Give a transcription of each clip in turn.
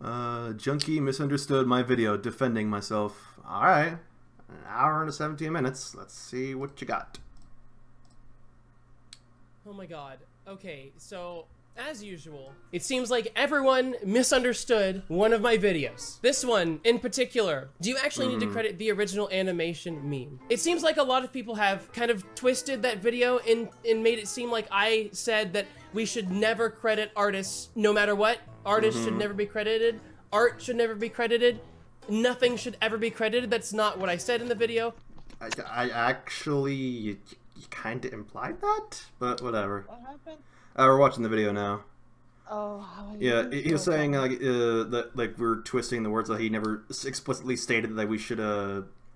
Junkie misunderstood my video defending myself. Alright. An hour and 17 minutes. Let's see what you got. Oh my god. Okay, so as usual, it seems like everyone misunderstood one of my videos. This one in particular. Do you actually need to credit the original animation meme? It seems like a lot of people have kind of twisted that video and made it seem like I said that we should never credit artists no matter what. Artists should never be credited. Art should never be credited. Nothing should ever be credited. That's not what I said in the video. I actually, you kind of implied that, but whatever. What happened? We're watching the video now. Oh, Yeah, he was saying that like we're twisting the words, that he never explicitly stated that we should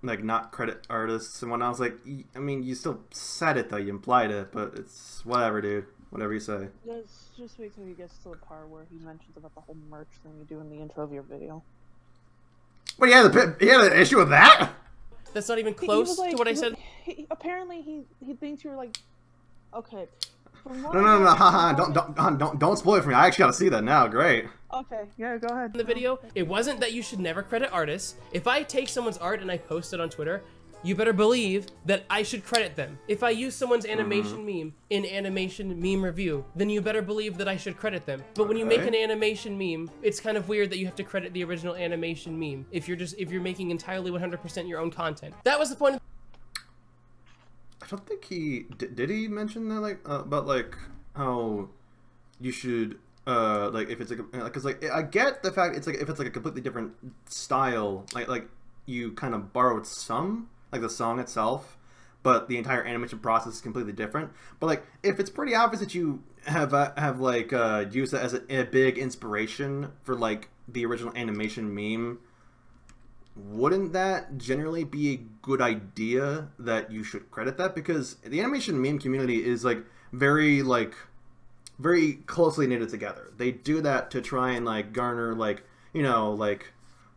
like not credit artists and whatnot. I was like, I mean, you still said it though, you implied it, but it's whatever, dude. Whatever you say. Just wait till he gets to the part where he mentions about the whole merch thing you do in the intro of your video. What, he had an issue with that? That's not even He close was like, to what I said. Apparently he thinks you're like, okay. No, don't spoil it for me. I actually gotta see that now. Great. Okay, yeah, go ahead. In the video, it wasn't that you should never credit artists. If I take someone's art and I post it on Twitter, you better believe that I should credit them. If I use someone's animation meme in animation meme review, then you better believe that I should credit them. But when you make an animation meme, it's kind of weird that you have to credit the original animation meme if you're making entirely 100% your own content. That was the point of I don't think he did. He mention that about like how you should like if it's like because like I get the fact it's like if it's like a completely different style, like you kind of borrowed some, like the song itself, but the entire animation process is completely different. But like if it's pretty obvious that you have like used that as a big inspiration for like the original animation meme, wouldn't that generally be a good idea that you should credit that? Because the animation meme community is like very closely knitted together. They do that to try and like garner like, you know, like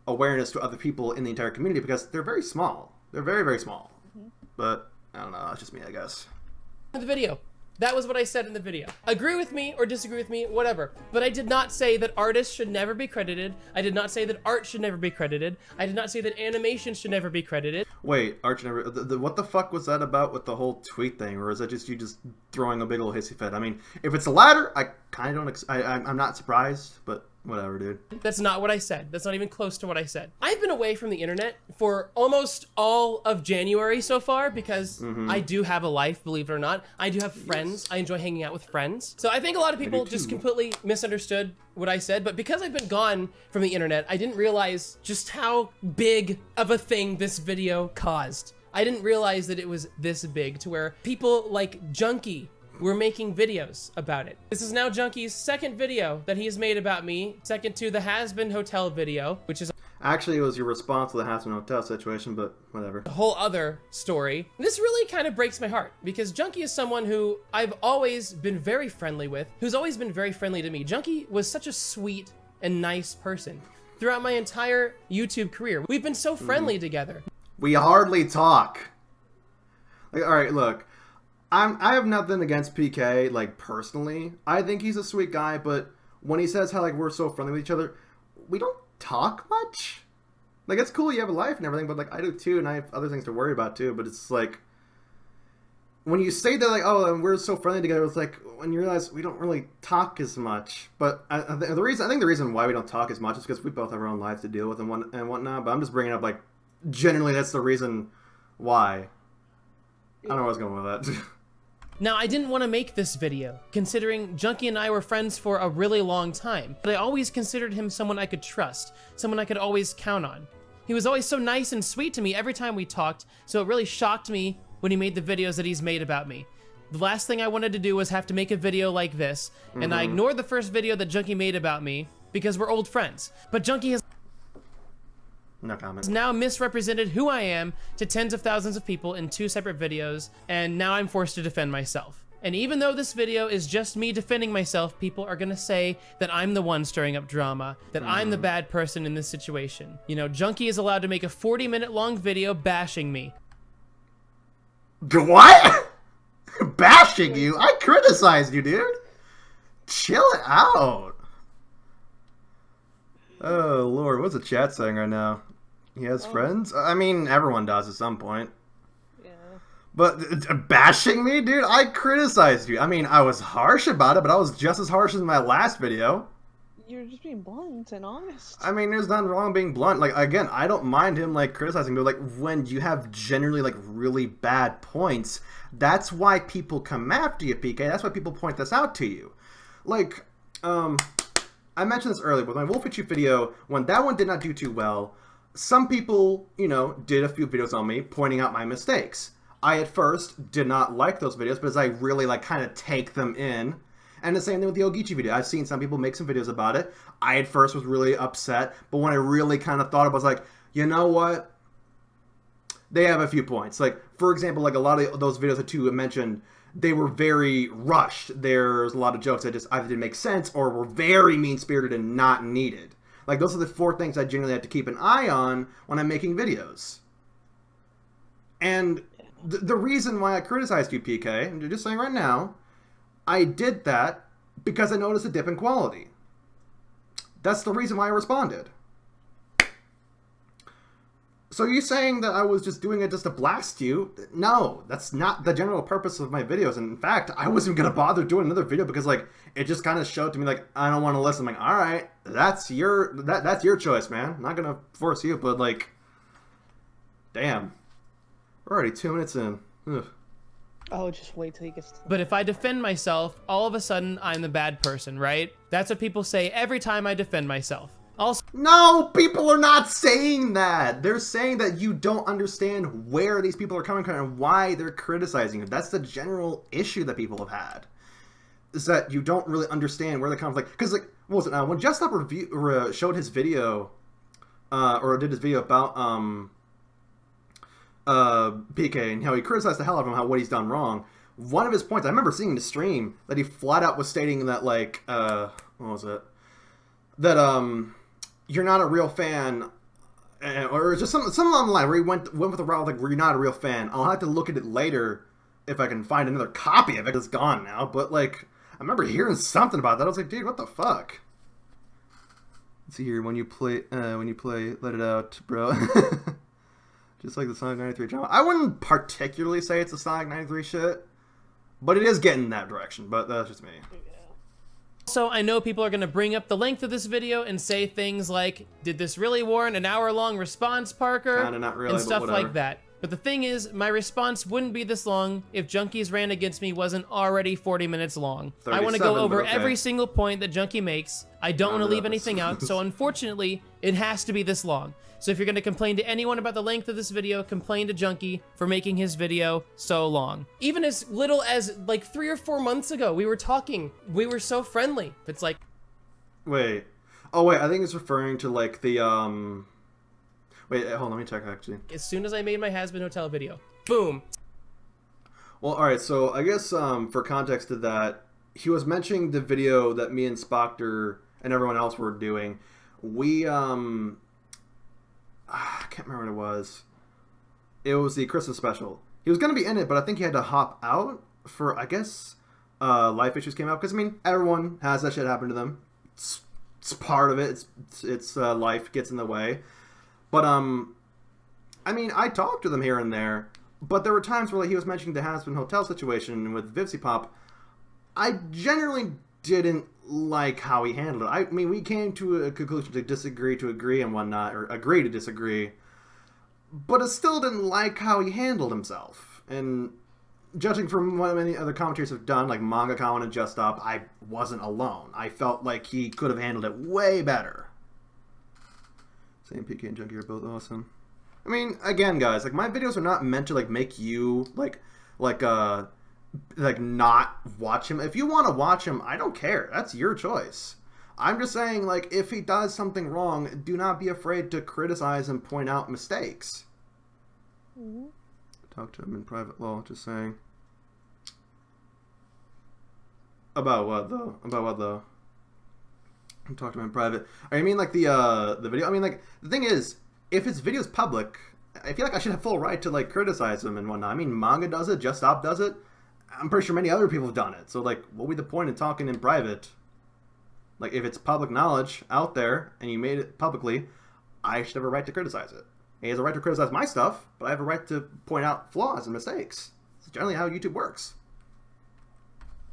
awareness to other people in the entire community because they're very small. They're very, very small. But I don't know, it's just me, I guess. the video. That was what I said in the video. Agree with me or disagree with me, whatever. But I did not say that artists should never be credited. I did not say that art should never be credited. I did not say that animation should never be credited. Wait, art should never... what the fuck was that about with the whole tweet thing? Or is that just you just throwing a big old hissy fit? I mean, if it's the latter, I kind of don't... I'm not surprised, but... whatever, dude. That's not what I said. That's not even close to what I said. I've been away from the internet for almost all of January so far because I do have a life, believe it or not. I do have friends. I enjoy hanging out with friends. So I think a lot of people just completely misunderstood what I said, but because I've been gone from the internet, I didn't realize just how big of a thing this video caused. I didn't realize that it was this big to where people like Junkie we're making videos about it. This is now Junkie's second video that he has made about me, second to the Has-Been Hotel video, which is actually it was your response to the Has-Been Hotel situation, but whatever. a whole other story. This really kind of breaks my heart because Junkie is someone who I've always been very friendly with, who's always been very friendly to me. Junkie was such a sweet and nice person throughout my entire YouTube career. We've been so friendly together. We hardly talk. Like, all right, look. I have nothing against PK, like, personally. I think he's a sweet guy, but when he says how, like, we're so friendly with each other, we don't talk much. Like, it's cool you have a life and everything, but, like, I do too, and I have other things to worry about too, but it's like, when you say that, like, oh, and we're so friendly together, it's like, when you realize we don't really talk as much. But I think the reason why we don't talk as much is because we both have our own lives to deal with and whatnot, but I'm just bringing up, like, generally that's the reason why. I don't know where I was going with that. Now, I didn't want to make this video, considering Junkie and I were friends for a really long time, but I always considered him someone I could trust, someone I could always count on. He was always so nice and sweet to me every time we talked, so it really shocked me when he made the videos that he's made about me. The last thing I wanted to do was have to make a video like this, and I ignored the first video that Junkie made about me because we're old friends. But Junkie has No comment. now misrepresented who I am to tens of thousands of people in 2 separate videos, and now I'm forced to defend myself. And even though this video is just me defending myself, people are gonna say that I'm the one stirring up drama, that I'm the bad person in this situation. You know, Junkie is allowed to make a 40-minute long video bashing me. What? Bashing you? I criticized you, dude. Chill it out. Oh Lord, what's the chat saying right now? He has Oh. friends? I mean, everyone does at some point. Yeah. But bashing me, dude? I criticized you. I mean, I was harsh about it, but I was just as harsh as my last video. You're just being blunt and honest. I mean, there's nothing wrong being blunt. Like, again, I don't mind him, like, criticizing me. Like, when you have generally, like, really bad points, that's why people come after you, PK. That's why people point this out to you. Like, I mentioned this earlier with my Wolf at You video. When that one did not do too well, some people, you know, did a few videos on me pointing out my mistakes. I, at first, did not like those videos, but as I really, like, kind of take them in. And the same thing with the Ogechi video. I've seen some people make some videos about it. I at first was really upset, but when I really kind of thought about it, I was like, you know what? They have a few points. Like, for example, like a lot of those videos that you mentioned, they were very rushed. There's a lot of jokes that just either didn't make sense or were very mean-spirited and not needed. Like, those are the 4 things I generally have to keep an eye on when I'm making videos. And the reason why I criticized you, PK, I'm just saying right now, I did that because I noticed a dip in quality. That's the reason why I responded. So you saying that I was just doing it just to blast you? No, that's not the general purpose of my videos. And in fact, I wasn't going to bother doing another video because, like, it just kind of showed to me, like, I don't want to listen. I'm like, all right, that's your choice, man. I'm not going to force you, but, like, damn. We're already 2 minutes in. Ugh. Oh, just wait till he gets to But if I defend myself, all of a sudden I'm the bad person, right? That's what people say every time I defend myself. Also, No, people are not saying that. They're saying that you don't understand where these people are coming from and why they're criticizing you. That's the general issue that people have had. Is that you don't really understand where they're coming from. Like, because, like, what was it? When Just Stop showed his video, or did his video about PK and how he criticized the hell out of him, what he's done wrong. One of his points, I remember seeing in the stream that he flat out was stating that, like, what was it? That you're not a real fan, or just something along the line where he went with a route like where you're not a real fan. I'll have to look at it later if I can find another copy of it. It's gone now, but like I remember hearing something about that. I was like, dude, what the fuck? Let's see here. When you play, let it out, bro. Just like the Sonic 93 drama. I wouldn't particularly say it's a Sonic 93 shit, but it is getting in that direction. But that's just me. I know people are going to bring up the length of this video and say things like, did this really warrant an hour-long response, Parker? Kinda not really, and but stuff whatever. like that. But the thing is, my response wouldn't be this long if Junkie's rant against me wasn't already 40 minutes long. I want to 37, go over but okay. every single point that Junkie makes. I don't want to leave anything out, so unfortunately, it has to be this long. So if you're going to complain to anyone about the length of this video, complain to Junkie for making his video so long. Even as little as like 3 or 4 months ago, we were talking. We were so friendly. It's like... Wait. Oh, wait. I think it's referring to, like, the, Wait, hold on. Let me check, actually. As soon as I made my Has Been Hotel video, boom. Well, alright. So, I guess, for context to that, he was mentioning the video that me and Spoctor and everyone else were doing. We, I can't remember what it was. It was the Christmas special. He was going to be in it, but I think he had to hop out for, I guess, life issues came out. Because, I mean, everyone has that shit happen to them. It's part of it. It's life gets in the way. But, I mean, I talked to them here and there. But there were times where, like, he was mentioning the Has Been Hotel situation with VivziePop. I generally didn't like how he handled it. I mean, we came to a conclusion to disagree to agree and whatnot, or agree to disagree. But I still didn't like how he handled himself. And judging from what many other commentators have done, like Manga Cowan and Just Stop, I wasn't alone. I felt like he could have handled it way better. Same PK and Junkie are both awesome. I mean, again, guys, like my videos are not meant to like make you like not watch him. If you want to watch him, I don't care. That's your choice. I'm just saying, like, if he does something wrong, do not be afraid to criticize and point out mistakes. Mm-hmm. Talk to him in private law, just saying. About what, though? About what, though? Talk to him in private. I mean, like, the video? I mean, like, the thing is, if his video's public, I feel like I should have full right to, like, criticize him and whatnot. I mean, Manga does it, Just Stop does it. I'm pretty sure many other people have done it. So, like, what would be the point in talking in private? Like, if it's public knowledge out there and you made it publicly, I should have a right to criticize it. He has a right to criticize my stuff, but I have a right to point out flaws and mistakes. It's generally how YouTube works.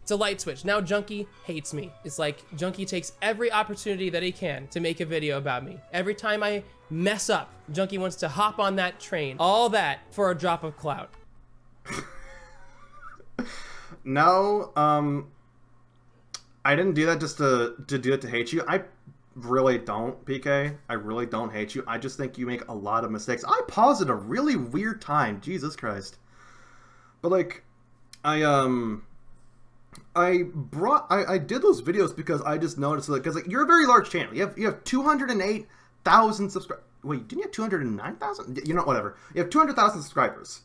It's a light switch. Now Junkie hates me. It's like Junkie takes every opportunity that he can to make a video about me. Every time I mess up, Junkie wants to hop on that train. All that for a drop of clout. No, I didn't do that just to do it to hate you. I really don't, PK. I really don't hate you. I just think you make a lot of mistakes. I paused at a really weird time. Jesus Christ. But like, I did those videos because I just noticed that, because like, you're a very large channel. You have 208,000 subscribers. Wait, didn't you have 209,000? You know, whatever. You have 200,000 subscribers.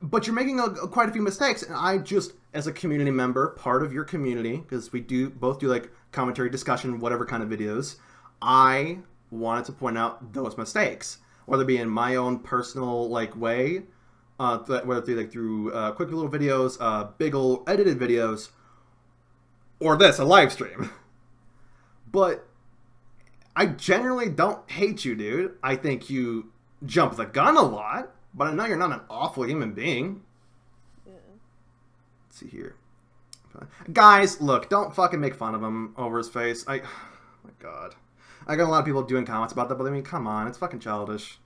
But you're making quite a few mistakes, and I just, as a community member, part of your community, because we both do like commentary, discussion, whatever kind of videos, I wanted to point out those mistakes, whether it be in my own personal like way, whether it be like through quick little videos, big old edited videos, or a live stream. But I generally don't hate you, dude. I think you jump the gun a lot. But I know you're not an awful human being. Yeah. Let's see here. Guys, look, don't fucking make fun of him over his face. Oh my God. I got a lot of people doing comments about that, but I mean, come on, it's fucking childish.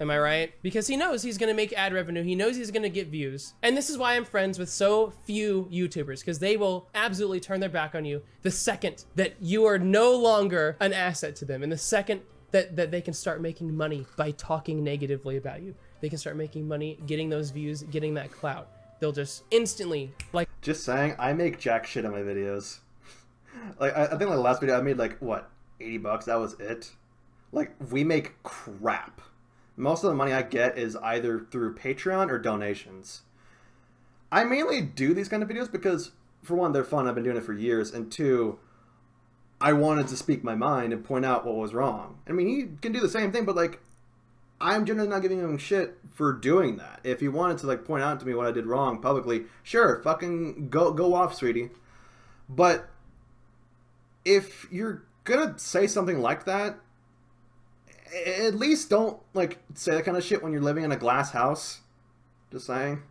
Am I right? Because he knows he's gonna make ad revenue. He knows he's gonna get views. And this is why I'm friends with so few YouTubers, because they will absolutely turn their back on you the second that you are no longer an asset to them. And the second that they can start making money by talking negatively about you. They can start making money, getting those views, getting that clout. They'll just instantly, like... Just saying, I make jack shit on my videos. Like, I think like the last video I made like, what, 80 bucks? That was it. Like, we make crap. Most of the money I get is either through Patreon or donations. I mainly do these kind of videos because, for one, they're fun. I've been doing it for years. And two, I wanted to speak my mind and point out what was wrong. I mean, he can do the same thing, but like, I'm generally not giving him shit for doing that. If he wanted to like point out to me what I did wrong publicly, sure, fucking go off, sweetie. But if you're gonna say something like that, at least don't like say that kind of shit when you're living in a glass house. Just saying.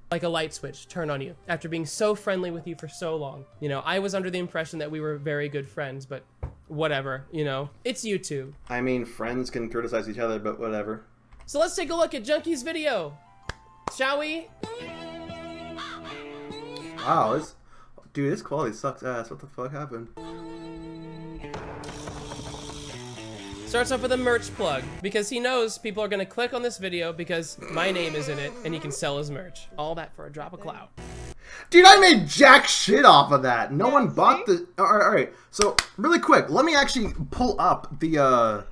Like a light switch turn on you after being so friendly with you for so long. You know, I was under the impression that we were very good friends, but whatever, you know, it's YouTube. I mean, friends can criticize each other, but whatever. So let's take a look at Junkie's video, shall we? Wow, this quality sucks ass. What the fuck happened? Starts off with a merch plug because he knows people are gonna click on this video because my name is in it and he can sell his merch. All that for a drop of clout. Dude, I made jack shit off of that. No one bought the... All right. So, really quick, let me actually pull up the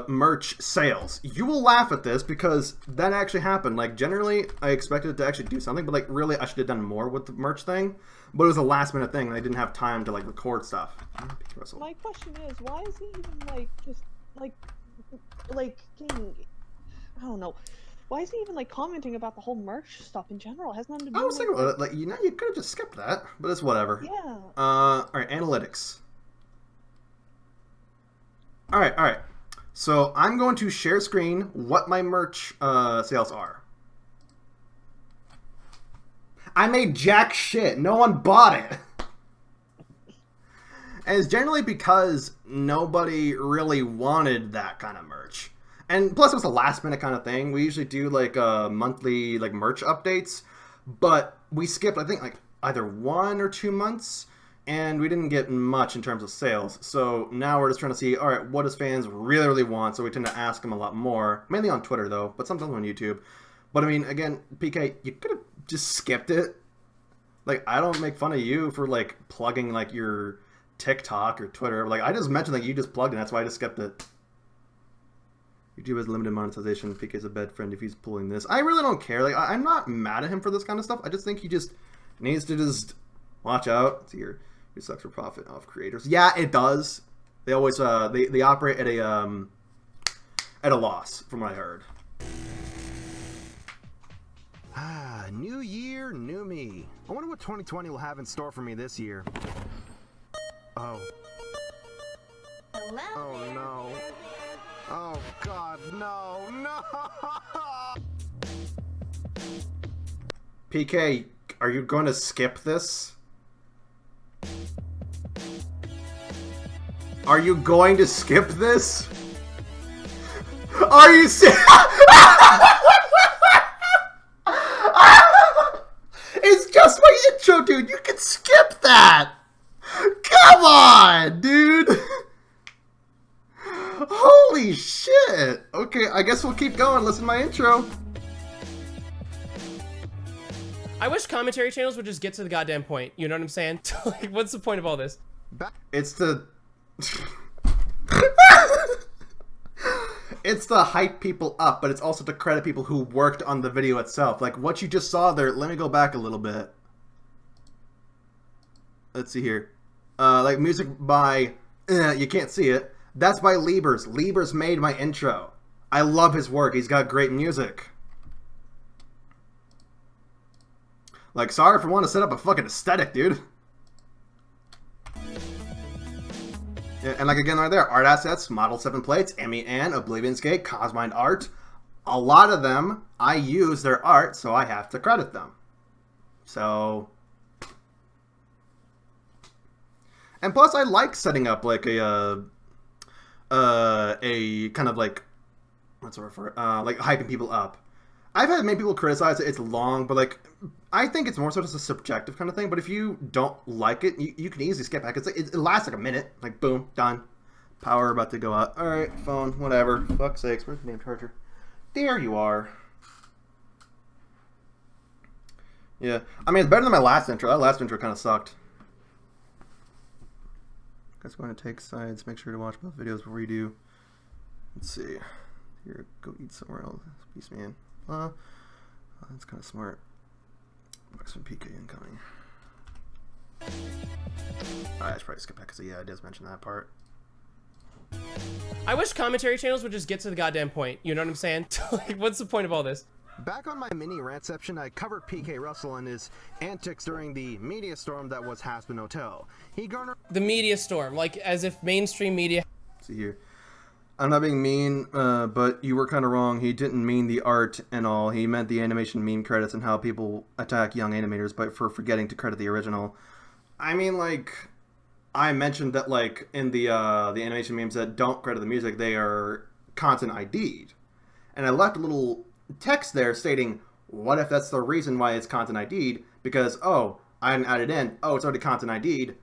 merch sales. You will laugh at this because that actually happened. Like, generally, I expected it to actually do something, but like, really, I should have done more with the merch thing. But it was a last minute thing, and I didn't have time to like record stuff. My question is, why is he even like just like getting, I don't know, why is he even like commenting about the whole merch stuff in general? It has nothing to do I was with thinking, like, you know, you could have just skipped that, but it's whatever. Yeah. All right, analytics. All right. So I'm going to share screen what my merch sales are. I made jack shit. No one bought it. And it's generally because nobody really wanted that kind of merch. And plus it was a last minute kind of thing. We usually do like monthly like merch updates, but we skipped I think like either 1 or 2 months and we didn't get much in terms of sales. So now we're just trying to see, all right, what does fans really want? So we tend to ask them a lot more, mainly on Twitter though, but sometimes on YouTube. But I mean, again, PK, you could have just skipped it. Like, I don't make fun of you for like plugging like your TikTok or Twitter. Like, I just mentioned that you just plugged it. That's why I just skipped it. YouTube has limited monetization. PK's a bad friend if he's pulling this. I really don't care. Like, I'm not mad at him for this kind of stuff. I just think he just needs to just watch out. It's here. It sucks for profit off creators. Yeah, it does. They always they operate at a loss, from what I heard. New year, new me. I wonder what 2020 will have in store for me this year. Oh. Hello Oh there. no. Oh god, no, no! PK, are you going to skip this? Are you going to skip this? Are you serious? It's just my intro, dude. You can skip that. Come on, dude. Holy shit. Okay, I guess we'll keep going. Listen to my intro. I wish commentary channels would just get to the goddamn point. You know what I'm saying? Like, what's the point of all this? It's the... It's to hype people up, but it's also to credit people who worked on the video itself. Like, what you just saw there, let me go back a little bit. Let's see here. Like, music by... you can't see it. That's by Liebers. Liebers made my intro. I love his work. He's got great music. Like, sorry for wanting to set up a fucking aesthetic, dude. Yeah, and like again right there, art assets, Model 7 plates, Emmy Ann, Oblivion's Gate, Cosmind Art. A lot of them, I use their art, so I have to credit them. So... And plus, I like setting up like a kind of like, what's the word for it? Like hyping people up. I've had many people criticize it, it's long, but like, I think it's more so just a subjective kind of thing, but if you don't like it, you can easily skip back. It's like, it lasts like a minute, like boom, done. Power about to go out. Alright, phone, whatever. Fuck's sakes, where's the name charger? There you are. Yeah, I mean, it's better than my last intro. That last intro kind of sucked. Guys, going to take sides. Make sure to watch both videos before you do. Let's see. Here, go eat somewhere else. Peace, man. That's kind of smart. Some PK incoming. I should probably skip that because yeah, it does mention that part. I wish commentary channels would just get to the goddamn point. You know what I'm saying? Like, what's the point of all this? Back on my mini rantception, I covered PK Russell and his antics during the media storm that was Hazbin Hotel. He garnered The media storm, like as if mainstream media. Let's see here. I'm not being mean, but you were kind of wrong. He didn't mean the art and all. He meant the animation meme credits and how people attack young animators but for forgetting to credit the original. I mean, like, I mentioned that, like, in the animation memes that don't credit the music, they are content ID'd. And I left a little text there stating, what if that's the reason why it's content ID'd? Because, oh, I didn't add it in. Oh, it's already content ID'd.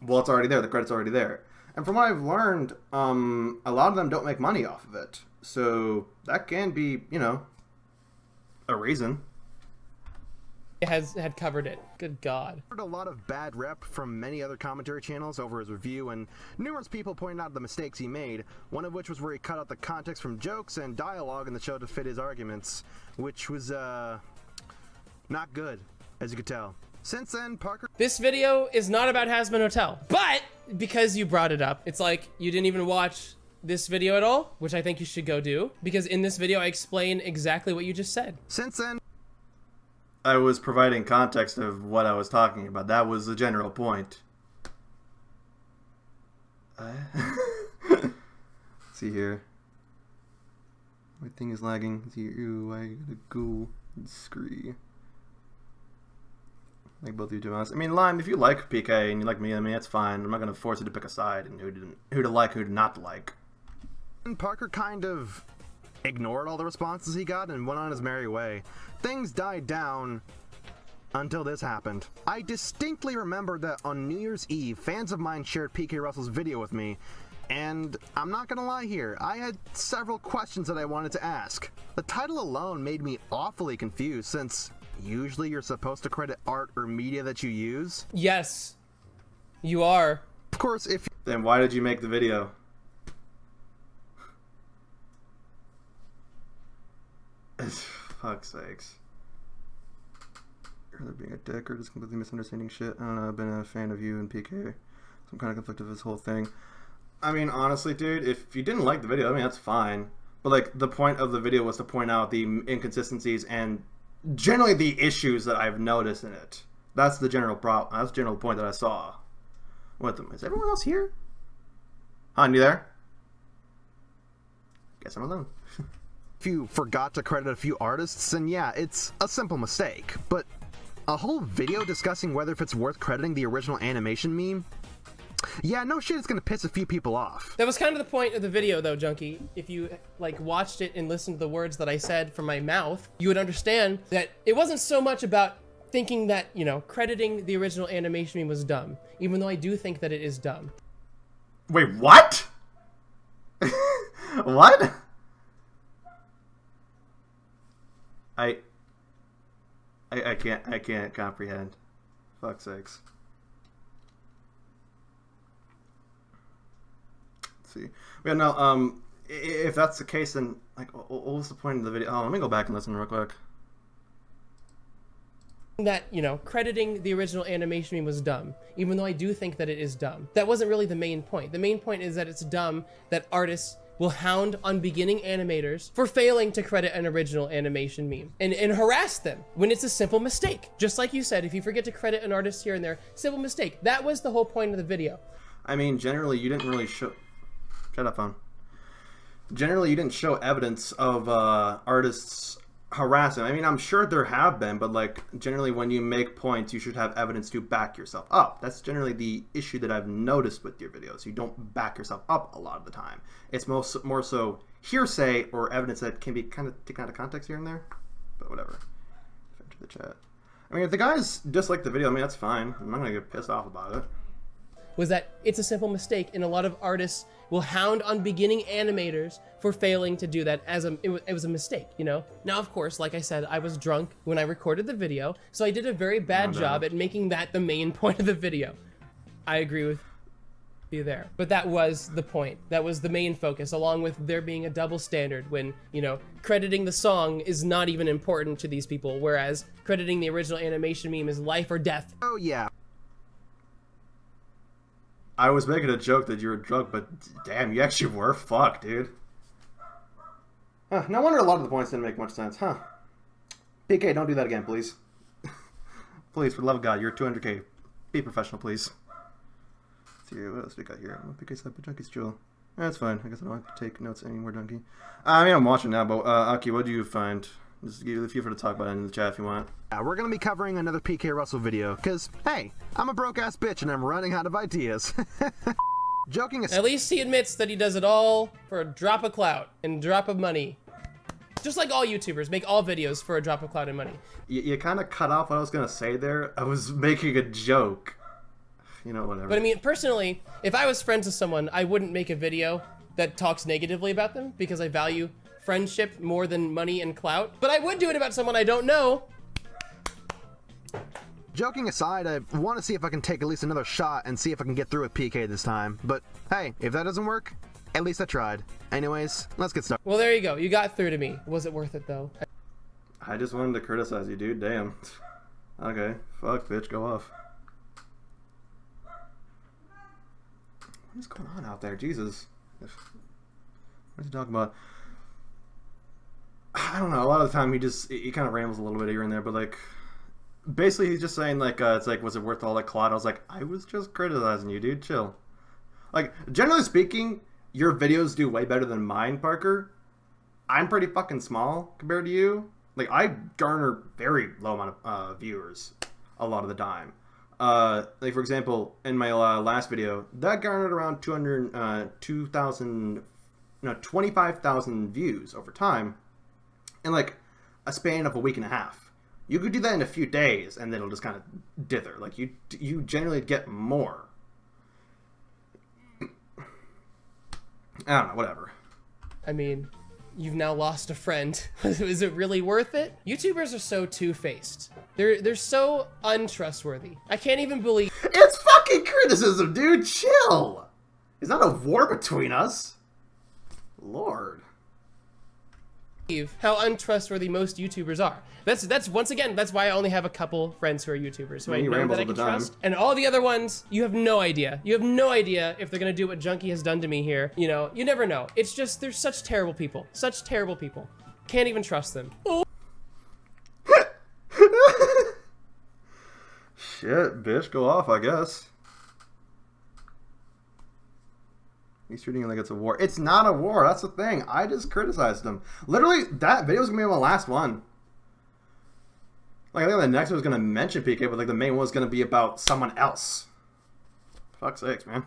Well, it's already there. The credit's already there. And from what I've learned, a lot of them don't make money off of it. So that can be, you know, a reason. Had covered it. Good God. a lot of bad rep from many other commentary channels over his review, and numerous people pointed out the mistakes he made, one of which was where he cut out the context from jokes and dialogue in the show to fit his arguments, which was, not good, as you could tell. Since then, Parker... This video is not about Hazbin Hotel, but because you brought it up, it's like you didn't even watch this video at all, which I think you should go do, because in this video I explain exactly what you just said. Since then... I was providing context of what I was talking about. That was the general point. Let's see here. My thing is lagging. Let's see here. Ooh, I gotta go and scree. Like both of you to be honest. I mean, Lime, if you like PK and you like me, I mean, that's fine. I'm not gonna force you to pick a side and who to like, who to not like. Parker kind of ignored all the responses he got and went on his merry way. Things died down until this happened. I distinctly remember that on New Year's Eve, fans of mine shared PK Russell's video with me, and I'm not gonna lie here, I had several questions that I wanted to ask. The title alone made me awfully confused, since usually you're supposed to credit art or media that you use. Yes, you are. Of course, if Then why did you make the video? Fuck's sakes. Either being a dick or just completely misunderstanding shit. I don't know, I've been a fan of you and PK. So I'm kind of conflicted with this whole thing. I mean, honestly, dude, if you didn't like the video, I mean, that's fine. But, like, the point of the video was to point out the inconsistencies and generally the issues that I've noticed in it. That's the general problem. That's the general point that I saw with them. Is everyone else here? Han, you there? Guess I'm alone. If you forgot to credit a few artists, then yeah, it's a simple mistake. But a whole video discussing whether if it's worth crediting the original animation meme? Yeah, no shit, it's gonna piss a few people off. That was kind of the point of the video, though, Junkie. If you like watched it and listened to the words that I said from my mouth, you would understand that it wasn't so much about thinking that, you know, crediting the original animation meme was dumb, even though I do think that it is dumb. Wait, what? What? I can't comprehend. Fuck's sakes. Let's see. Yeah, no, if that's the case, then, like, what was the point of the video? Oh, let me go back and listen real quick. That, you know, crediting the original animation meme was dumb, even though I do think that it is dumb. That wasn't really the main point. The main point is that it's dumb that artists will hound on beginning animators for failing to credit an original animation meme and harass them when it's a simple mistake. Just like you said, if you forget to credit an artist here and there, simple mistake. That was the whole point of the video. I mean, generally, you didn't really show... Shut up, phone. Generally, you didn't show evidence of artists harassing. I mean, I'm sure there have been, but, like, generally when you make points, you should have evidence to back yourself up. That's generally the issue that I've noticed with your videos. You don't back yourself up a lot of the time. It's more so hearsay or evidence that can be kind of taken out of context here and there. But whatever. Enter the chat. I mean, if the guys dislike the video, I mean, that's fine. I'm not going to get pissed off about it. Was that it's a simple mistake, and a lot of artists will hound on beginning animators for failing to do that as it was a mistake, you know? Now, of course, like I said, I was drunk when I recorded the video, so I did a very bad job at making that the main point of the video. I agree with you there. But that was the point. That was the main focus, along with there being a double standard when, you know, crediting the song is not even important to these people, whereas crediting the original animation meme is life or death. Oh yeah. I was making a joke that you were drunk, but damn, you actually were. Fuck, dude. Huh, no wonder a lot of the points didn't make much sense, huh? PK, don't do that again, please. Please, for the love of God, you're 200k. Be professional, please. Let's see, what else we got here? PK said, but Junkie's chill. That's fine. I guess I don't have to take notes anymore, Junkie. I mean, I'm watching now, but Aki, what do you find? Just give you feel free to talk about it in the chat if you want. We're gonna be covering another PK Russell video, cause hey, I'm a broke ass bitch and I'm running out of ideas. Joking aside. At least he admits that he does it all for a drop of clout and drop of money. Just like all YouTubers, make all videos for a drop of clout and money. You kind of cut off what I was gonna say there. I was making a joke. You know, whatever. But I mean, personally, if I was friends with someone, I wouldn't make a video that talks negatively about them because I value friendship more than money and clout. But I would do it about someone I don't know. Joking aside, I want to see if I can take at least another shot and see if I can get through with PK this time. But hey, if that doesn't work, at least I tried. Anyways, let's get started. Well, there you go. You got through to me. Was it worth it, though? I just wanted to criticize you, dude. Damn. Okay. Fuck, bitch. Go off. What is going on out there? Jesus. What is he talking about? I don't know. A lot of the time he kind of rambles a little bit here and there, but like, basically he's just saying like, it's like, was it worth all that clout? I was like, I was just criticizing you, dude. Chill. Like, generally speaking, your videos do way better than mine, Parker. I'm pretty fucking small compared to you. Like, I garner very low amount of viewers a lot of the time. Like, for example, in my last video, that garnered around 25,000 views over time in like a span of a week and a half. You could do that in a few days and then it'll just kind of dither. Like, you generally get more. I don't know, whatever. I mean, you've now lost a friend. Is it really worth it? YouTubers are so two-faced. They're so untrustworthy. I can't even believe It's fucking criticism, dude. Chill. It's not a war between us. Lord. how untrustworthy most YouTubers are. That's once again, that's why I only have a couple friends who are YouTubers who I He know rambles that I all can the time. trust. And all the other ones, you have no idea. You have no idea if they're gonna do what Junkie has done to me here. You know, you never know. It's just, they're such terrible people. Such terrible people. Can't even trust them. Shit, bitch, go off, I guess. He's treating it like it's a war. It's not a war. That's the thing. I just criticized him. Literally, that video was gonna be my last one. Like, I think the next one was gonna mention PK, but like the main one was gonna be about someone else. Fuck's sakes, man.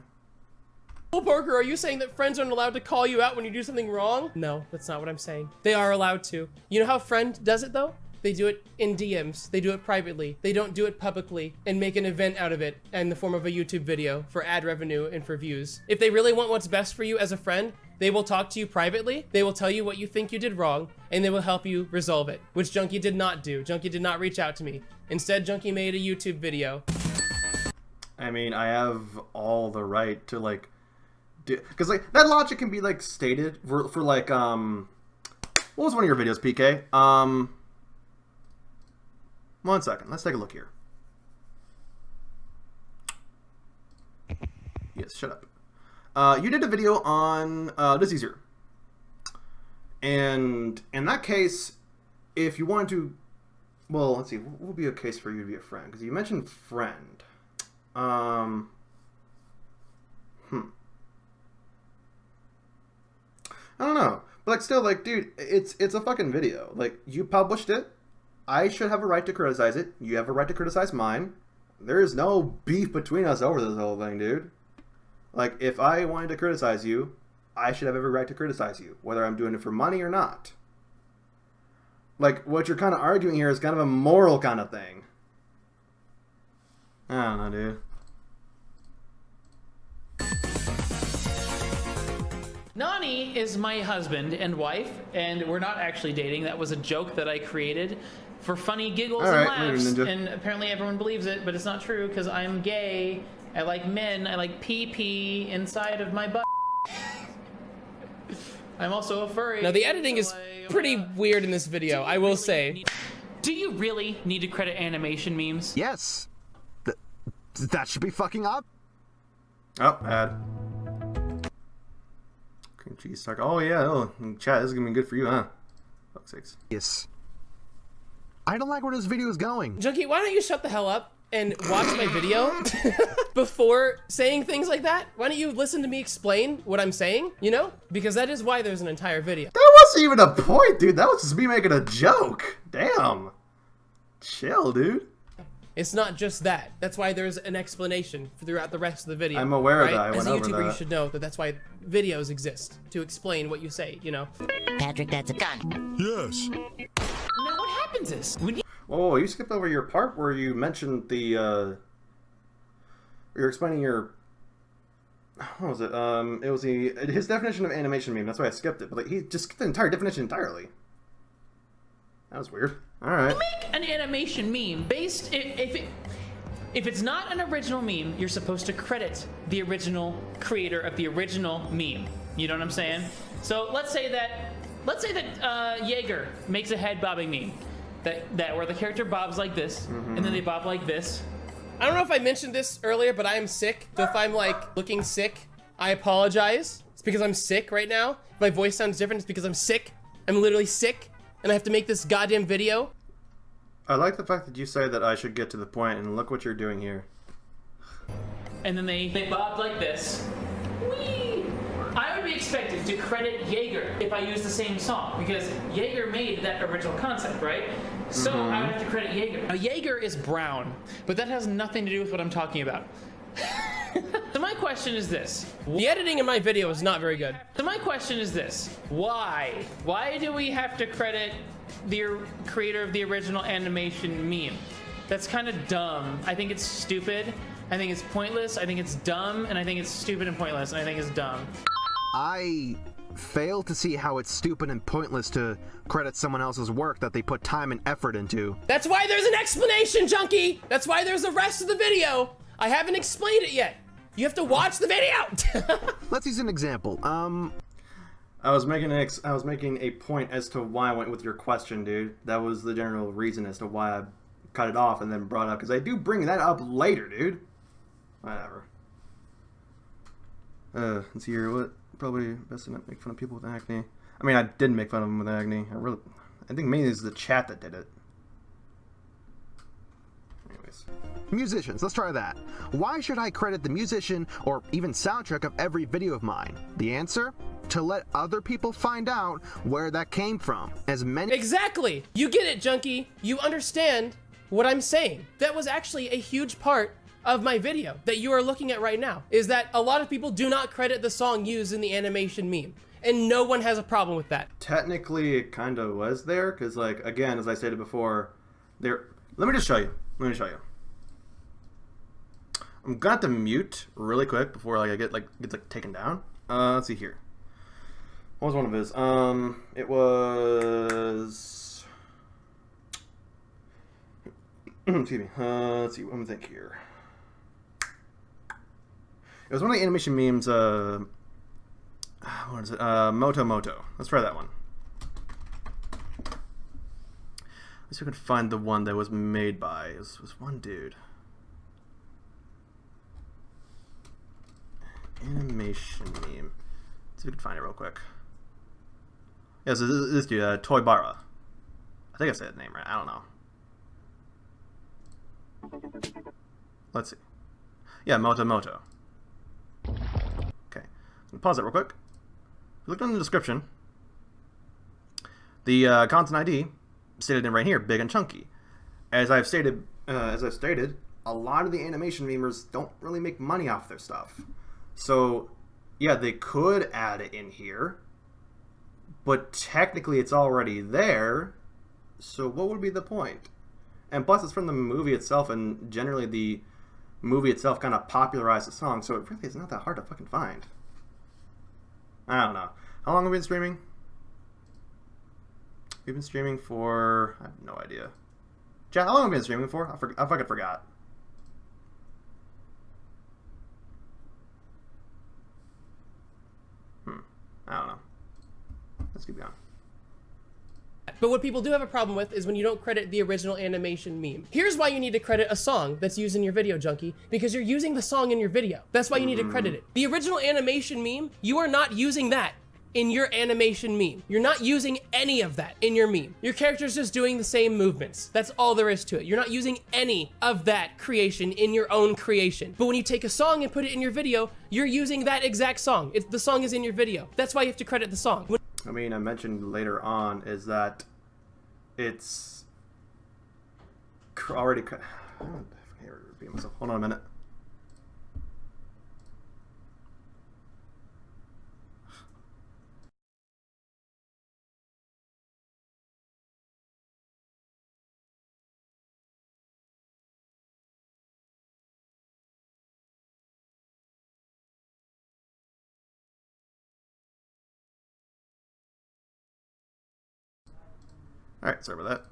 Well, Parker, are you saying that friends aren't allowed to call you out when you do something wrong? No, that's not what I'm saying. They are allowed to. You know how friend does it though? They do it in DMs. They do it privately. They don't do it publicly and make an event out of it in the form of a YouTube video for ad revenue and for views. If they really want what's best for you as a friend, they will talk to you privately. They will tell you what you think you did wrong, and they will help you resolve it, which Junkie did not do. Junkie did not reach out to me. Instead, Junkie made a YouTube video. I mean, I have all the right to like, because like that logic can be like stated for like what was one of your videos, PK? 1 second. Let's take a look here. Yes, shut up. You did a video on this easier, and in that case, if you wanted to, well, let's see, what would be a case for you to be a friend? Because you mentioned friend. I don't know, but like still, like, dude, it's a fucking video. Like, you published it. I should have a right to criticize it. You have a right to criticize mine. There is no beef between us over this whole thing, dude. Like, if I wanted to criticize you, I should have every right to criticize you, whether I'm doing it for money or not. Like, what you're kind of arguing here is kind of a moral kind of thing. I don't know, dude. Nani is my husband and wife, and we're not actually dating. That was a joke that I created for funny giggles and laughs, and apparently everyone believes it, but it's not true because I'm gay. I like men. I like pee-pee inside of my butt. I'm also a furry. Now, the editing is pretty weird in this video, I will say. Do you really need to credit animation memes? Yes. That should be fucking up. Oh, ad. Cream cheese taco. Oh, yeah. Oh, chat, this is going to be good for you, huh? Fuck's sakes. Yes. I don't like where this video is going. Junkie, why don't you shut the hell up and watch my video before saying things like that? Why don't you listen to me explain what I'm saying, you know? Because that is why there's an entire video. That wasn't even a point, dude. That was just me making a joke. Damn. Chill, dude. It's not just that. That's why there's an explanation throughout the rest of the video. I'm aware of that. I As went a over YouTuber, that. you should know that that's why videos exist, to explain what you say, you know? Patrick, that's a gun. Yes. Now what happens is, when you Oh, you skipped over your part where you mentioned the, you're explaining your, what was it? It was his definition of animation meme. That's why I skipped it. But like, he just skipped the entire definition entirely. That was weird. All right. make an animation meme based, if it's not an original meme, you're supposed to credit the original creator of the original meme. You know what I'm saying? So let's say that Jaeger makes a head bobbing meme. That where the character bobs like this, and then they bob like this. I don't know if I mentioned this earlier, but I am sick. So if I'm like looking sick, I apologize. It's because I'm sick right now. If my voice sounds different, it's because I'm sick. I'm literally sick, and I have to make this goddamn video. I like the fact that you say that I should get to the point, and look what you're doing here. And then they bob like this. Whee! I would be expected to credit Jaeger if I use the same song, because Jaeger made that original concept, right? So I would have to credit Jaeger. Now Jaeger is brown, but that has nothing to do with what I'm talking about. So my question is this. The editing in my video is not very good. So my question is this. Why? Why do we have to credit the creator of the original animation meme? That's kind of dumb. I think it's stupid. I think it's pointless. I think it's dumb. And I think it's stupid and pointless. And I think it's dumb. I fail to see how it's stupid and pointless to credit someone else's work that they put time and effort into. That's why there's an explanation, Junkie! That's why there's the rest of the video! I haven't explained it yet! You have to watch the video! Let's use an example. I was making a point as to why I went with your question, dude. That was the general reason as to why I cut it off and then brought it up, because I do bring that up later, dude. Whatever. Let's see here. What? Probably best to not make fun of people with acne. I mean, I didn't make fun of them with acne. I think mainly it's the chat that did it. Anyways. Musicians, let's try that. Why should I credit the musician or even soundtrack of every video of mine? The answer? To let other people find out where that came from. As many— Exactly! You get it, Junkie. You understand what I'm saying. That was actually a huge part of my video that you are looking at right now, is that a lot of people do not credit the song used in the animation meme. And no one has a problem with that. Technically, it kind of was there, because, like, again, as I stated before, there... Let me just show you. Let me show you. I'm gonna have to mute really quick before, like, I get, like, gets, like, taken down. Let's see here. What was one of his? It was... Excuse me. Let's see. Let me think here. It was one of the animation memes, what is it? Moto Moto. Let's try that one. Let's see if we can find the one that was made by. It was one dude. Animation meme. Let's see if we can find it real quick. Yeah, so this dude, Toybara. I think I said his name right. I don't know. Let's see. Yeah, Moto Moto. Okay. Pause it real quick. Look in the description. The content ID stated in right here, big and chunky. As I've stated, a lot of the animation memers don't really make money off their stuff. So, yeah, they could add it in here, but technically it's already there. So what would be the point? And plus, it's from the movie itself, and generally the movie itself kind of popularized the song, so it really is not that hard to fucking find. I don't know. How long have we been streaming? We've been streaming for... I have no idea. Chat, how long have we been streaming for? I fucking forgot. I don't know. Let's keep going. But what people do have a problem with is when you don't credit the original animation meme. Here's why you need to credit a song that's used in your video, Junkie, because you're using the song in your video. That's why you need to credit it. The original animation meme, you are not using that in your animation meme. You're not using any of that in your meme. Your character's just doing the same movements. That's all there is to it. You're not using any of that creation in your own creation. But when you take a song and put it in your video, you're using that exact song. The song is in your video. That's why you have to credit the song. I mean, I mentioned later on is that it's already... I can't repeat myself. Hold on a minute. Alright, sorry about that.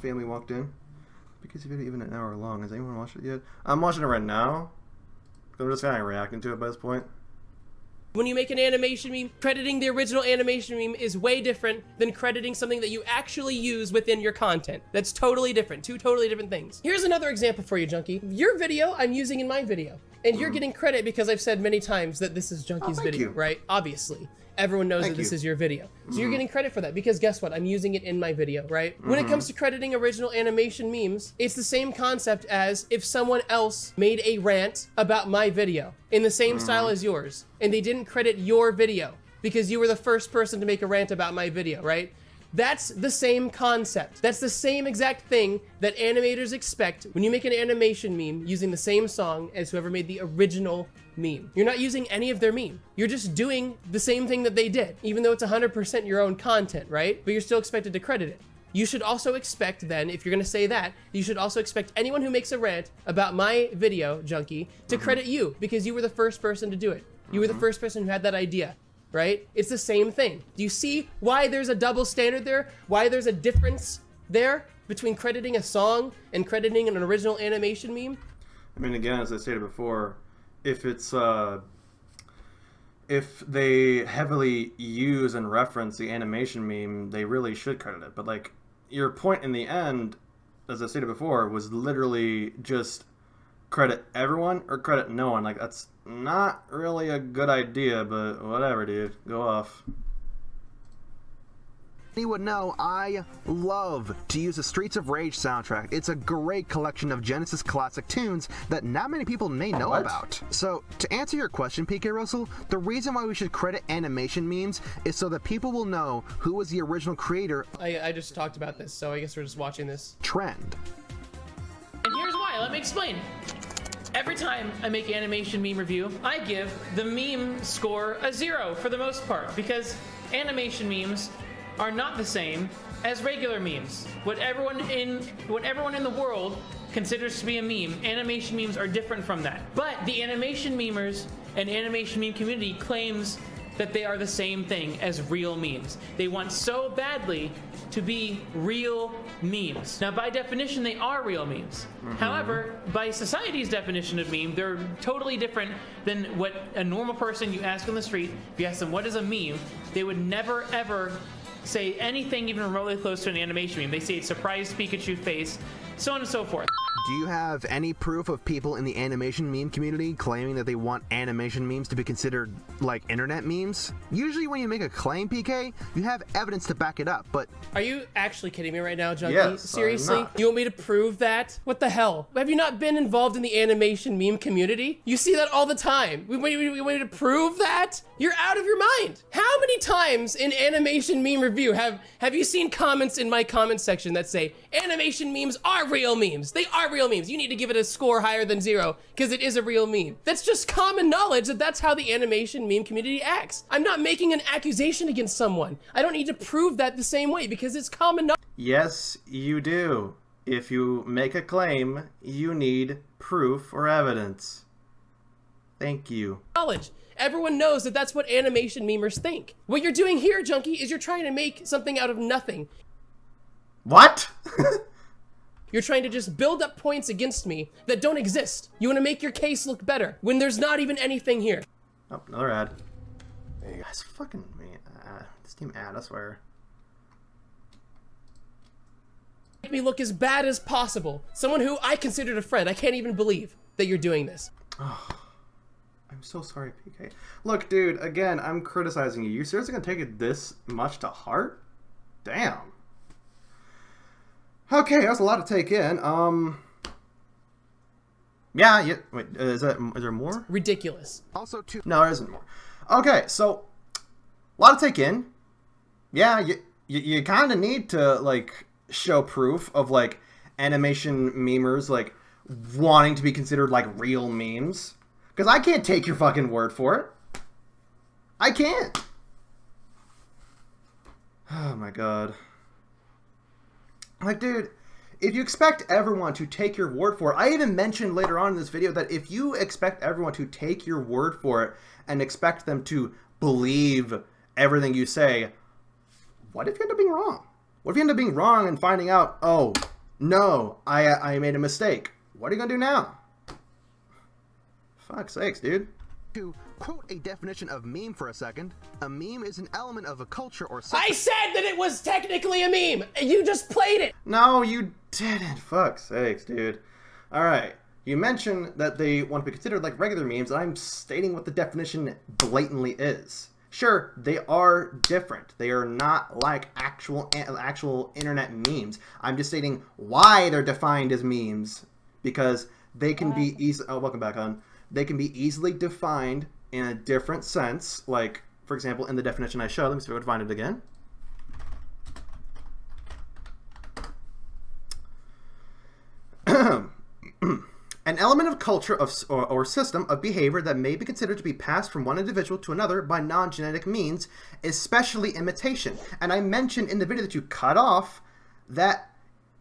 Family walked in. Because you video even an hour long. Has anyone watched it yet? I'm watching it right now. I'm just kind of reacting to it by this point. When you make an animation meme, crediting the original animation meme is way different than crediting something that you actually use within your content. That's totally different. Two totally different things. Here's another example for you, Junkie. Your video, I'm using in my video. And you're getting credit because I've said many times that this is Junkie's video, right? Obviously. Everyone knows that this is your video. So you're getting credit for that because guess what? I'm using it in my video, right? When it comes to crediting original animation memes, it's the same concept as if someone else made a rant about my video in the same style as yours, and they didn't credit your video because you were the first person to make a rant about my video, right? That's the same concept. That's the same exact thing that animators expect when you make an animation meme using the same song as whoever made the original meme. You're not using any of their meme. You're just doing the same thing that they did, even though it's 100% your own content, right? But you're still expected to credit it. You should also expect then, if you're gonna say that, you should also expect anyone who makes a rant about my video, Junkie, to credit you because you were the first person to do it. You were the first person who had that idea. Right? It's the same thing. Do you see why there's a double standard there? Why there's a difference there between crediting a song and crediting an original animation meme? I mean, again, as I stated before, if it's if they heavily use and reference the animation meme, they really should credit it. But like your point in the end, as I stated before, was literally just credit everyone or credit no one. Like that's not really a good idea, but whatever, dude. Go off. You would know I love to use the Streets of Rage soundtrack. It's a great collection of Genesis classic tunes that not many people may know about. So, to answer your question, PK Russell, the reason why we should credit animation memes is so that people will know who was the original creator. I just talked about this, so I guess we're just watching this. Trend. And here's why. Let me explain. Every time I make an animation meme review, I give the meme score a 0 for the most part, because animation memes are not the same as regular memes. What everyone in the world considers to be a meme, animation memes are different from that. But the animation memers and animation meme community claims that they are the same thing as real memes. They want so badly to be real memes. Now, by definition, they are real memes. However, by society's definition of meme, they're totally different than what a normal person you ask on the street. If you ask them, what is a meme? They would never, ever say anything even remotely close to an animation meme. They say surprised Pikachu face, so on and so forth. Do you have any proof of people in the animation meme community claiming that they want animation memes to be considered like internet memes? Usually when you make a claim, PK, you have evidence to back it up, but... Are you actually kidding me right now, Junkie? Yes, Seriously? I'm not. You want me to prove that? What the hell? Have you not been involved in the animation meme community? You see that all the time. We want you to prove that? You're out of your mind. How many times in animation meme review have you seen comments in my comment section that say, animation memes are real memes? They are real memes. You need to give it a score higher than 0 because it is a real meme. That's just common knowledge that that's how the animation meme community acts. I'm not making an accusation against someone. I don't need to prove that the same way because it's common Yes, you do. If you make a claim, you need proof or evidence. Thank you. knowledge. Everyone knows that that's what animation memers think. What you're doing here, Junkie, is you're trying to make something out of nothing. What? You're trying to just build up points against me that don't exist. You want to make your case look better when there's not even anything here. Oh, another ad. Guys, fucking me. This team ad, I swear. Make me look as bad as possible. Someone who I considered a friend. I can't even believe that you're doing this. I'm so sorry, PK. Look, dude, again, I'm criticizing you. You seriously gonna take it this much to heart? Damn. Okay, that's a lot to take in. Yeah, wait, is there more? Ridiculous. Also, too. No, there isn't more. Okay, so, a lot to take in. Yeah, you kind of need to, like, show proof of, like, animation memers, like, wanting to be considered, like, real memes. Because I can't take your fucking word for it. I can't. Oh my god. Like, dude, if you expect everyone to take your word for it, I even mentioned later on in this video that if you expect everyone to take your word for it and expect them to believe everything you say, what if you end up being wrong? What if you end up being wrong and finding out, oh, no, I made a mistake? What are you gonna do now? Fuck's sakes, dude. To quote a definition of meme for a second, a meme is an element of a culture or I said that it was technically a meme. You just played it. No, you didn't. Fuck's sakes, dude. Alright. You mentioned that they want to be considered like regular memes, and I'm stating what the definition blatantly is. Sure, they are different. They are not like actual internet memes. I'm just stating why they're defined as memes. Because they can be easily... Oh, welcome back, hon. They can be easily defined in a different sense. Like, for example, in the definition I showed. Let me see if I can find it again. An element of culture or system of behavior that may be considered to be passed from one individual to another by non-genetic means, especially imitation. And I mentioned in the video that you cut off that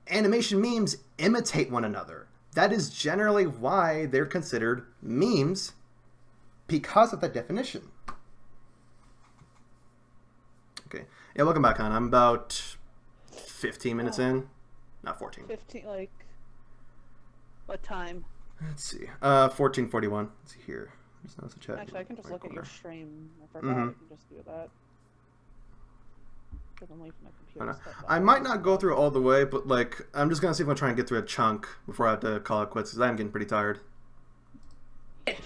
animation memes imitate one another. That is generally why they're considered memes, because of that definition. Okay. Yeah, welcome back, hon. I'm about 15 minutes in. Not 14. 15, like, what time? Let's see. 14:41. Let's see here. There's no such chat. Actually, I can just Right look at your corner. stream. I forgot. I can just do that. 'Cause I'm leaving my computer stuff I out. might not go through it all the way, but like I'm just gonna see if I can try and get through a chunk before I have to call it quits because I'm getting pretty tired.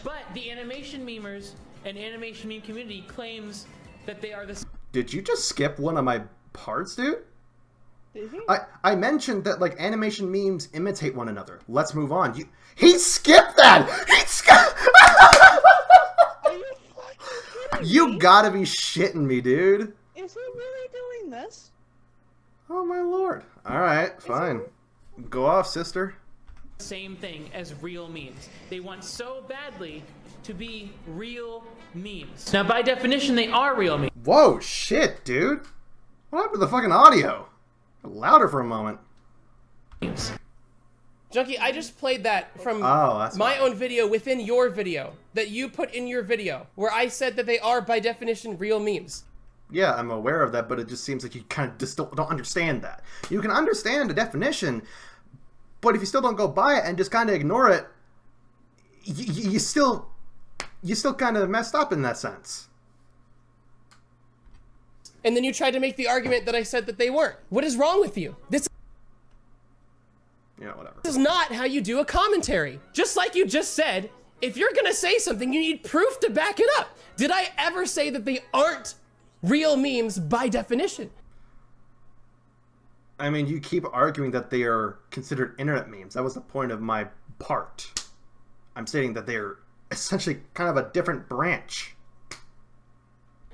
But the animation memers and animation meme community claims that they are the Did you just skip one of my parts, dude. Did he? I mentioned that like animation memes imitate one another. Let's move on. He skipped that. Are you fucking kidding You me? gotta be shitting me, dude. Is he really doing this? Oh my lord. All right, fine. Go off, sister. Same thing as real memes. They want so badly to be real memes. Now, by definition, they are real Whoa, shit, dude. What happened to the fucking audio? Louder for a moment. memes. Junkie, I just played that from Oh, that's my why. own video within your video that you put in your video, where I said that they are, by definition, real memes. Yeah, I'm aware of that, but it just seems like you kind of just don't understand that. You can understand the definition, but if you still don't go by it and just kind of ignore it, you still kind of messed up in that sense. And then you tried to make the argument that I said that they weren't. What is wrong with you? This Yeah, whatever. is not how you do a commentary. Just like you just said, if you're gonna say something, you need proof to back it up. Did I ever say that they aren't real memes by definition? I mean, you keep arguing that they are considered internet memes. That was the point of my part. I'm stating that they're essentially kind of a different branch.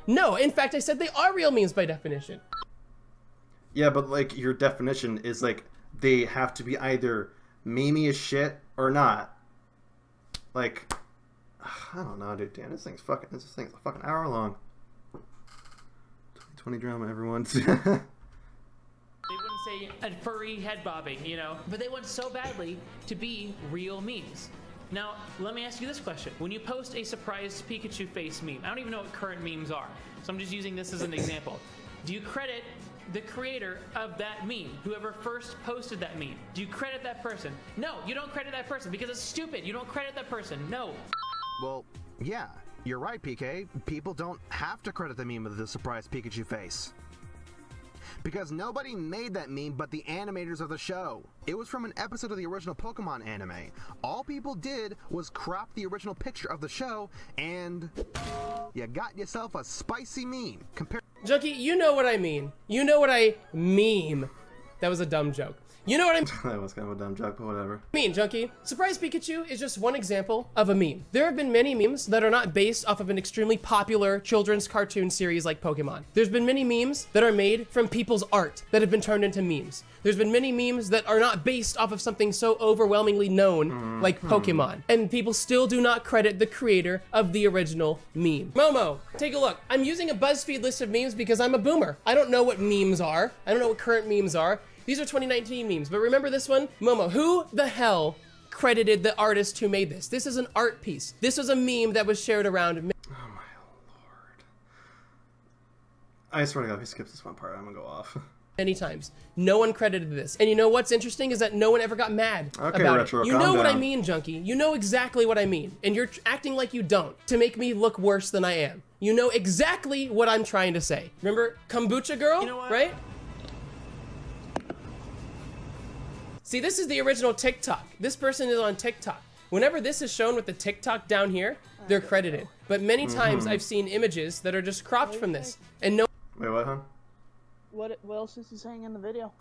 No, in fact, I said they are real memes by definition. Yeah, but like your definition is like they have to be either memey as shit or not. Like, I don't know, dude. Damn, this thing's a fucking hour long. 2020 drama, everyone. They wouldn't say a furry head bobbing, you know, but they want so badly to be real memes. Now, let me ask you this question. When you post a surprised Pikachu face meme, I don't even know what current memes are, so I'm just using this as an example. Do you credit the creator of that meme, whoever first posted that meme? Do you credit that person? No, you don't credit that person because it's stupid. You don't credit that person. No. Well, yeah, you're right, PK. People don't have to credit the meme with the surprise Pikachu face. Because nobody made that meme but the animators of the show. It was from an episode of the original Pokemon anime. All people did was crop the original picture of the show, and you got yourself a spicy meme. Junkie, you know what I mean. You know what I meme. That was a dumb joke. You know what I That was kind of a dumb joke, but whatever. mean, Junkie. Surprise Pikachu is just one example of a meme. There have been many memes that are not based off of an extremely popular children's cartoon series like Pokemon. There's been many memes that are made from people's art that have been turned into memes. There's been many memes that are not based off of something so overwhelmingly known like Pokemon. And people still do not credit the creator of the original meme. Momo, take a look. I'm using a BuzzFeed list of memes because I'm a boomer. I don't know what memes are. I don't know what current memes are. These are 2019 memes, but remember this one? Momo, who the hell credited the artist who made this? This is an art piece. This was a meme that was shared around. Oh my lord. I swear to God, if he skips this one part, I'm gonna go off. Many times. No one credited this. And you know what's interesting is that no one ever got mad Okay, about Retro, it. You calm know what I down. mean, Junkie. You know exactly what I mean. And you're acting like you don't to make me look worse than I am. You know exactly what I'm trying to say. Remember Kombucha Girl, You know what? right? See, this is the original TikTok. This person is on TikTok. Whenever this is shown with the TikTok down here, they're credited. But many times I've seen images that are just cropped from this. And no Wait, what, huh? What else is he saying in the video?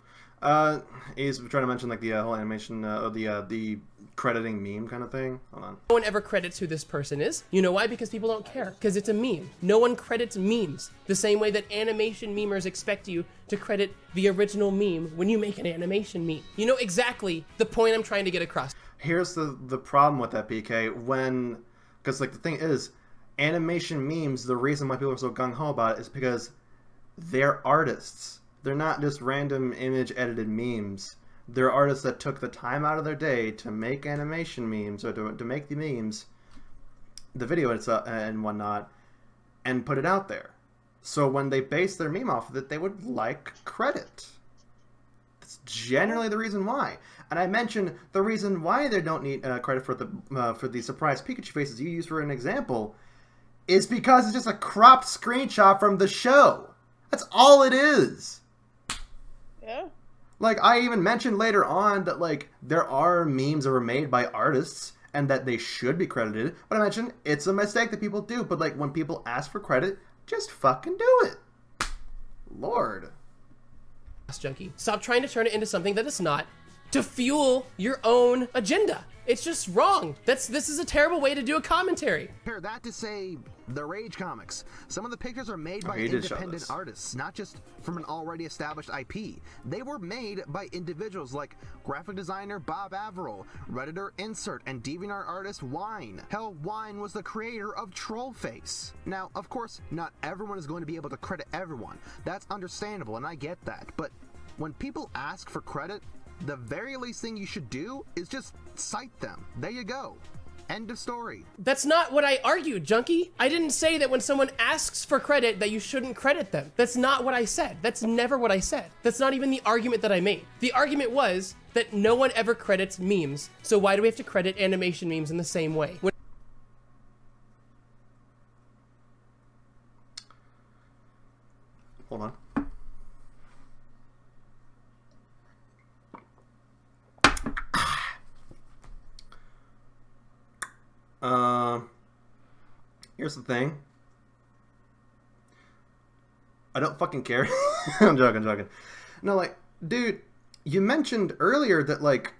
He's trying to mention like the whole animation, the crediting meme kind of thing. Hold on. one ever credits who this person is. You know why? Because people don't care. Because it's a meme. No one credits memes the same way that animation memers expect you to credit the original meme when you make an animation meme. You know exactly the point I'm trying to get across. Here's the problem with that, PK. Because like the thing is, animation memes. The reason why people are so gung ho about it is because they're artists. They're not just random image edited memes. They're artists that took the time out of their day to make animation memes or to make the memes, the video and whatnot, and put it out there. So when they base their meme off of it, they would like credit. That's generally the reason why. And I mentioned the reason why they don't need credit for the surprise Pikachu faces you use for an example is because it's just a cropped screenshot from the show. That's all it is. Yeah. Like, I even mentioned later on that, like, there are memes that were made by artists and that they should be credited. But I mentioned it's a mistake that people do. But, like, when people ask for credit, just fucking do it. Lord. Junkie. Stop trying to turn it into something that it's not to fuel your own agenda. It's just wrong. This is a terrible way to do a commentary. Compare that to, say, the Rage comics. Some of the pictures are made by he did show independent this. artists, not just from an already established IP. They were made by individuals like graphic designer Bob Averill, Redditor Insert, and DeviantArt artist Wine. Hell, Wine was the creator of Trollface. Now, of course, not everyone is going to be able to credit everyone. That's understandable, and I get that. But when people ask for credit, the very least thing you should do is just cite them. There you go. End of story. That's not what I argued, Junkie. I didn't say that when someone asks for credit that you shouldn't credit them. That's not what I said. That's never what I said. That's not even the argument that I made. The argument was that no one ever credits memes, so why do we have to credit animation memes in the same way? Hold on. Here's the thing. I don't fucking care. I'm joking. No, like, dude, you mentioned earlier that, like,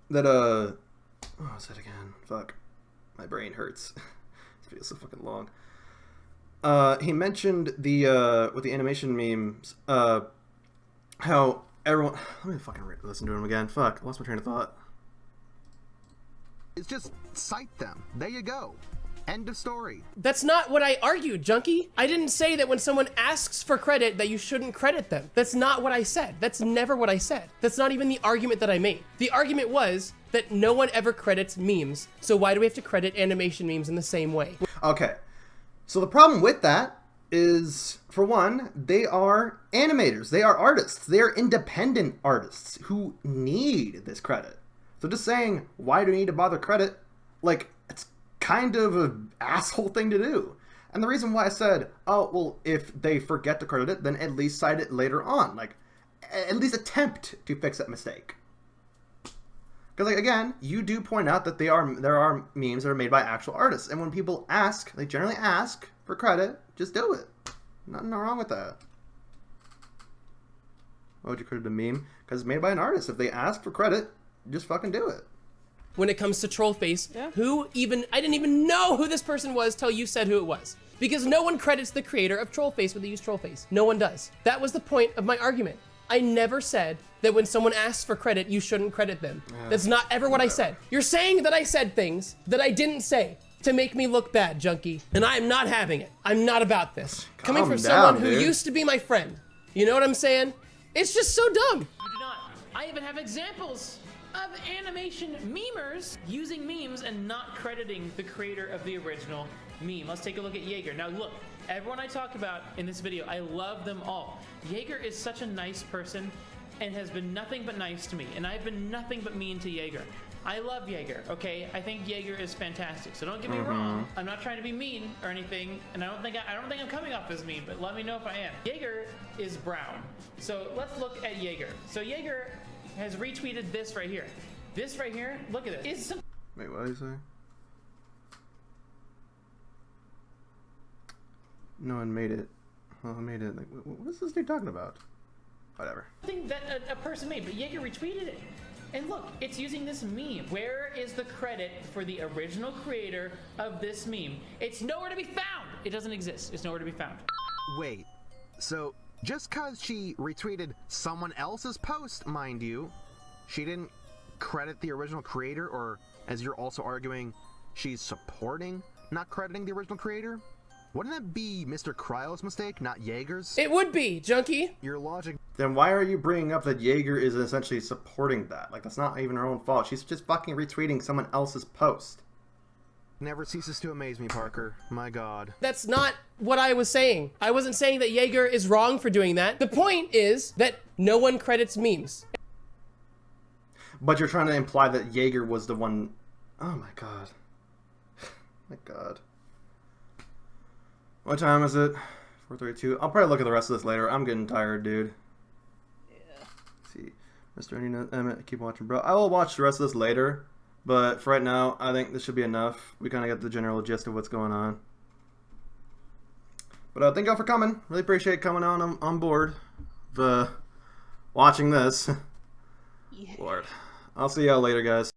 that, what was that again? Fuck. My brain hurts. This video's so fucking long. He mentioned the, with the animation memes, how everyone, let me fucking listen to him again. Fuck, I lost my train of thought. It's just cite them. There you go. End of story. That's not what I argued, Junkie. I didn't say that when someone asks for credit that you shouldn't credit them. That's not what I said. That's never what I said. That's not even the argument that I made. The argument was that no one ever credits memes, so why do we have to credit animation memes in the same way? Okay, so the problem with that is, for one, they are animators. They are artists. They are independent artists who need this credit. So just saying, why do we need to bother credit? Like, it's kind of an asshole thing to do. And the reason why I said, oh, well, if they forget to credit it, then at least cite it later on. Like, at least attempt to fix that mistake. Because, like, again, you do point out that there are memes that are made by actual artists. And when people ask, they generally ask for credit, just do it. Nothing wrong with that. Why would you credit a meme? Because it's made by an artist. If they ask for credit, just fucking do it. When it comes to Trollface, I didn't even know who this person was till you said who it was. Because no one credits the creator of Trollface when they use Trollface. No one does. That was the point of my argument. I never said that when someone asks for credit, you shouldn't credit them. That's not ever what I said. You're saying that I said things that I didn't say to make me look bad, Junkie. And I am not having it. I'm not about this. Coming from someone who used to be my friend. You know what I'm saying? It's just so dumb. You do not. I even have examples of animation memers using memes and not crediting the creator of the original meme. Let's take a look at Jaeger. Now look, everyone I talk about in this video, I love them all. Jaeger is such a nice person and has been nothing but nice to me, and I've been nothing but mean to Jaeger. I love Jaeger, okay? I think Jaeger is fantastic, so don't get me wrong. I'm not trying to be mean or anything, and I don't think I'm coming off as mean, but let me know if I am. Jaeger is brown, so let's look at Jaeger. So Jaeger has retweeted this right here. This right here, look at it. Is some. Wait, what did he say? No one made it. Well, I made it. Like, what is this dude talking about? Whatever. Something that a person made, but Jaeger retweeted it. And look, it's using this meme. Where is the credit for the original creator of this meme? It's nowhere to be found. It doesn't exist. It's nowhere to be found. Wait, so just cause she retweeted someone else's post, mind you, she didn't credit the original creator, or as you're also arguing, she's supporting not crediting the original creator? Wouldn't that be Mr. Cryo's mistake, not Jaeger's? It would be, Junkie. Your logic. Then why are you bringing up that Jaeger is essentially supporting that? Like, that's not even her own fault. She's just fucking retweeting someone else's post. Never ceases to amaze me, Parker. My God. That's not what I was saying. I wasn't saying that Jaeger is wrong for doing that. The point is that no one credits memes. But you're trying to imply that Jaeger was the one. Oh my god. My god. What time is it? 4:32. I'll probably look at the rest of this later. I'm getting tired, dude. Yeah. Let's see. Mr. Emmett, keep watching, bro. I will watch the rest of this later. But for right now, I think this should be enough. We kind of got the general gist of what's going on. But thank y'all for coming. Really appreciate coming on board. watching this. Yeah. Lord. I'll see y'all later, guys.